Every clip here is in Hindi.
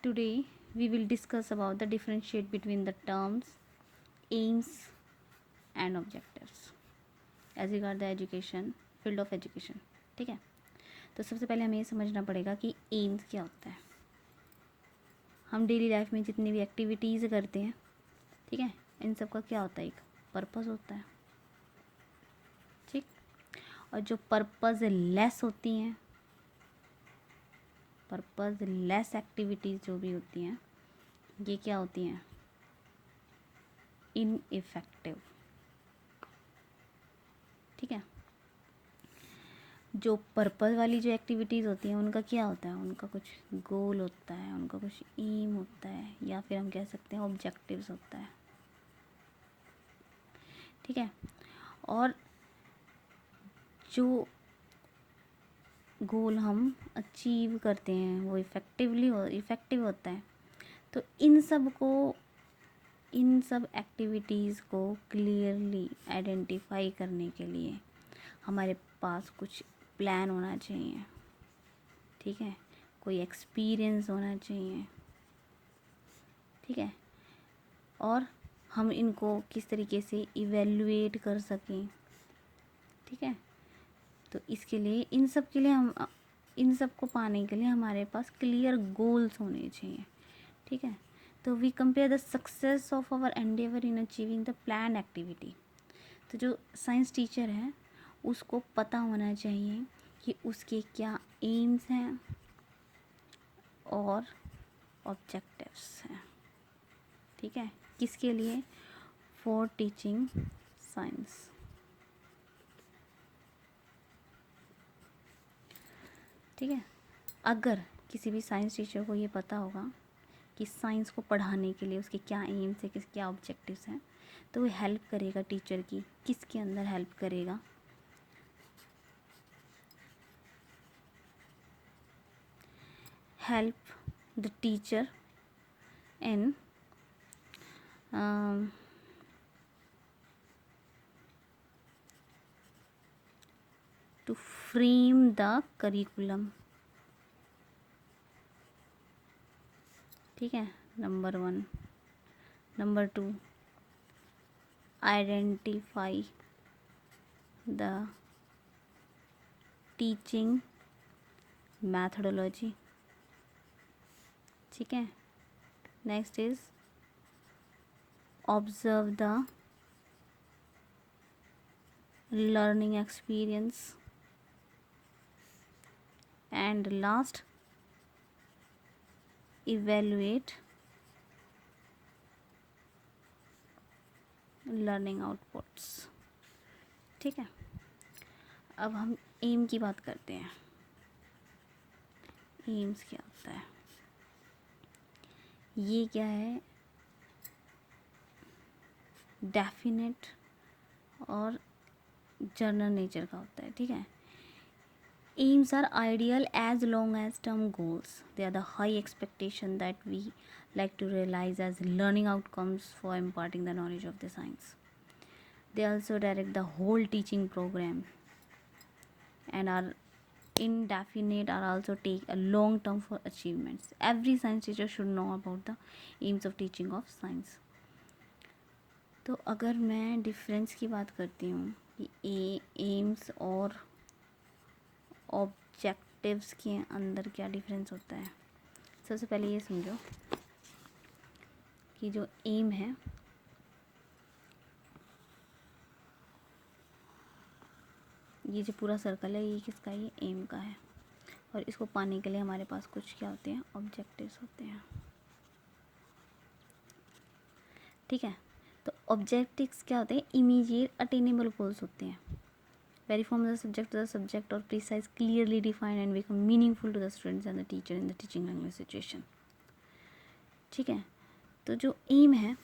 Today we will discuss about the differentiate between the terms aims and objectives as regard the education field of education. ठीक है, तो सबसे पहले हमें ये समझना पड़ेगा कि एम्स क्या होता है. हम डेली लाइफ में जितनी भी एक्टिविटीज़ करते हैं, ठीक है, इन सब का क्या होता है, एक पर्पस होता है. ठीक, और जो पर्पस लेस होती हैं, पर्पस लेस एक्टिविटीज़ जो भी होती हैं, ये क्या होती हैं, इनइफेक्टिव. ठीक है, जो पर्पस वाली जो एक्टिविटीज़ होती हैं उनका क्या होता है, उनका कुछ गोल होता है, उनका कुछ एम होता है, या फिर हम कह सकते हैं ऑब्जेक्टिव्स होता है. ठीक है, और जो गोल हम अचीव करते हैं वो इफ़ेक्टिव होता है. तो इन सब एक्टिविटीज़ को क्लियरली आइडेंटिफाई करने के लिए हमारे पास कुछ प्लान होना चाहिए. ठीक है, कोई एक्सपीरियंस होना चाहिए. ठीक है, और हम इनको किस तरीके से इवेल्युएट कर सकें. ठीक है, तो इसके लिए इन सब को पाने के लिए हमारे पास क्लियर गोल्स होने चाहिए. ठीक है, तो we compare the success of our endeavour in achieving the plan activity. तो जो साइंस टीचर है उसको पता होना चाहिए कि उसके क्या एम्स हैं और ऑब्जेक्टिव्स हैं. ठीक है, किसके लिए, फॉर टीचिंग साइंस. ठीक है, अगर किसी भी साइंस टीचर को ये पता होगा कि साइंस को पढ़ाने के लिए उसके क्या एम्स है, क्या ऑब्जेक्टिव्स हैं, तो वो हेल्प करेगा टीचर की. किसके अंदर हेल्प करेगा, help the teacher in to frame the curriculum. ठीक है, number 1. Number 2, identify the teaching methodology. ठीक है, next is observe the learning experience. And last, evaluate learning outputs. ठीक है, अब हम एम की बात करते हैं. एम्स क्या होता है, ये क्या है, डेफिनेट और जनरल नेचर का होता है. ठीक है, aims are ideal as long as term goals. They are the high expectation that we like to realize as learning outcomes for imparting the knowledge of the science. They also direct the whole teaching program and are indefinite, are also take a long term for achievements. Every science teacher should know about the aims of teaching of science. तो अगर मैं डिफरेंस की बात करती हूँ कि एम्स और ऑब्जेक्टिव्स के अंदर क्या डिफरेंस होता है, सबसे पहले ये समझो कि जो एम है, ये जो पूरा सर्कल है ये किसका है, ये एम का है. और इसको पाने के लिए हमारे पास कुछ क्या होते हैं, ऑब्जेक्टिव्स होते हैं. ठीक है, तो ऑब्जेक्टिव्स क्या होते हैं, इमीडिएट अटेनेबल गोल्स होते हैं. Vary from the subject to the subject or precise, clearly defined and become meaningful to the students and the teacher in the teaching language situation. ठीक है, तो जो एम है,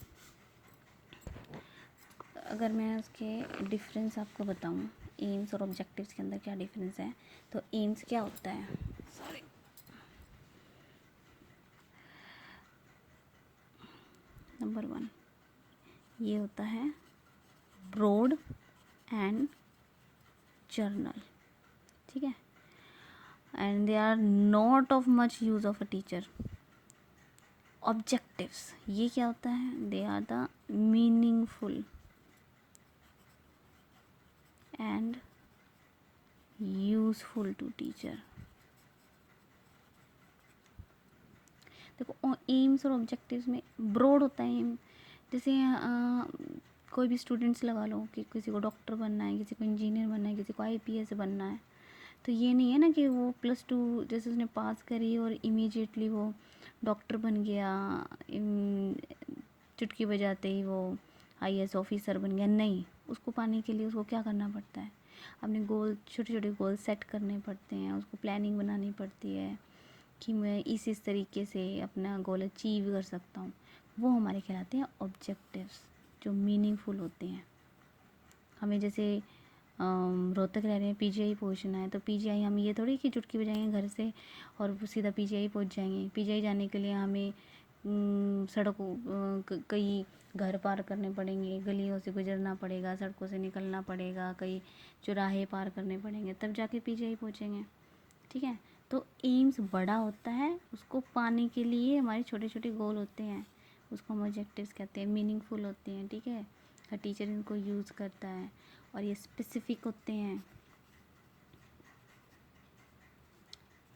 अगर मैं उसके डिफरेंस आपको बताऊं, एम्स और ऑब्जेक्टिव्स के अंदर क्या डिफरेंस है, तो एम्स क्या होता है, सॉरी, नंबर 1 ये होता है ब्रॉड एंड जर्नल. ठीक है, and they are not of much use of a teacher. Objectives, ये क्या होता है? They are the meaningful and useful to teacher. देखो एम्स और ऑब्जेक्टिव्स में ब्रॉड होता है एम, जैसे कोई भी स्टूडेंट्स लगा लो कि किसी को डॉक्टर बनना है, किसी को इंजीनियर बनना है, किसी को आईपीएस बनना है, तो ये नहीं है ना कि वो +2 जैसे उसने पास करी और इमीडिएटली वो डॉक्टर बन गया, चुटकी बजाते ही वो आईएएस ऑफिसर बन गया। नहीं, उसको पाने के लिए उसको क्या करना पड़ता है? अपने गोल, छोटे छोटे गोल सेट करने पड़ते हैं, उसको प्लानिंग बनानी पड़ती है कि मैं इस तरीके से अपना गोल अचीव कर सकता हूँ। वो हमारे कहलाते हैं ऑब्जेक्टिव्स, जो मीनिंगफुल होते हैं। हमें जैसे रोहतक रह रहे हैं, पीजीआई पहुंचना है, तो पीजीआई हम ये थोड़ी कि चुटकी बजाएंगे घर से और सीधा पीजीआई पहुंच जाएंगे। पीजीआई जाने के लिए हमें सड़कों कई घर पार करने पड़ेंगे, गलियों से गुजरना पड़ेगा, सड़कों से निकलना पड़ेगा, कई चौराहे पार करने पड़ेंगे, तब जाके पीजीआई पहुंचेंगे। ठीक है, तो एम्स बड़ा होता है, उसको पाने के लिए हमारे छोटे छोटे गोल होते हैं, उसको हम ऑब्जेक्टिव्स कहते हैं, मीनिंगफुल होते हैं। ठीक है, हर टीचर इनको यूज़ करता है और ये स्पेसिफिक होते हैं,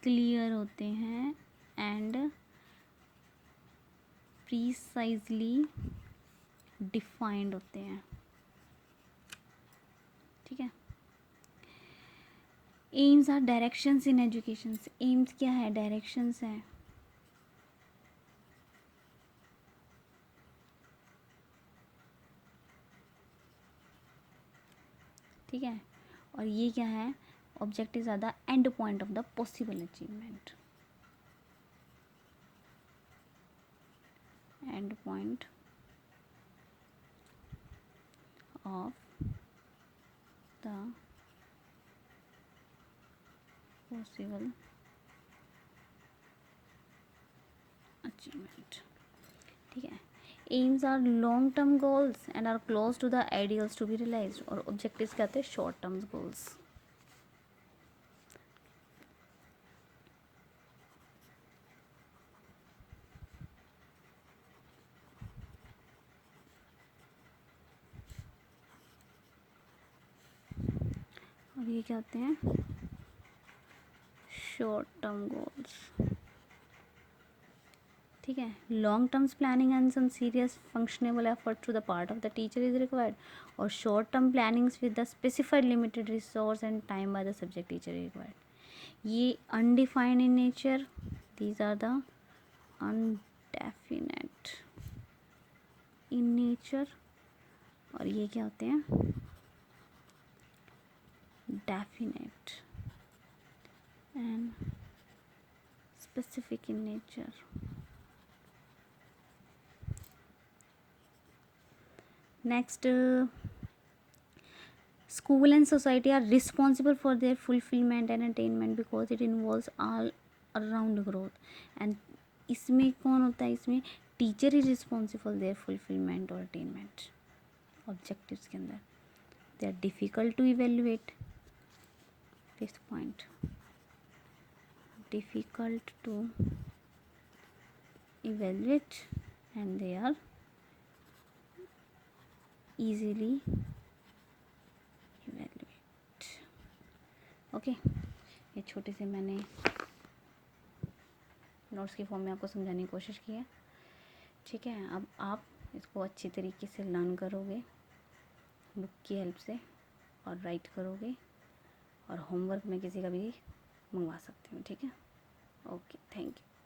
क्लियर होते हैं एंड प्रीसाइजली डिफाइंड होते हैं। ठीक है, aims are directions in education. Aims क्या है? डायरेक्शंस हैं। ठीक है, और ये क्या है? Objectives are the end point of the possible achievement, end point of the possible achievement। ठीक है, aims are long term goals and are close to the ideals to be realised, और ऑब्जेक्टिव्स कहते हैं शॉर्ट टर्म गोल्स। और ये क्या होते हैं? Short term goals. ठीक है, long terms planning and some serious functionable effort to the part of the teacher is required, और short term plannings with the specified limited resource and time by the subject teacher required. ये undefined in nature, these are the undefinite in nature, और ये क्या होते हैं? Definite and specific in nature. Next, school and society are responsible for their fulfillment and attainment because it involves all around growth, and इसमें कौन होता है? इसमें teacher is responsible their fulfilment और अटेनमेंट। ऑब्जेक्टिव्स के अंदर they are difficult to evaluate, 5th point, difficult to evaluate and they are easily evaluate। Okay, ये छोटे से मैंने नोट्स के फॉर्म में आपको समझाने की कोशिश की है। ठीक है, अब आप इसको अच्छी तरीके से लर्न करोगे बुक की हेल्प से, और राइट करोगे, और होमवर्क में किसी का भी मंगवा सकते हो। ठीक है, ओके, थैंक यू।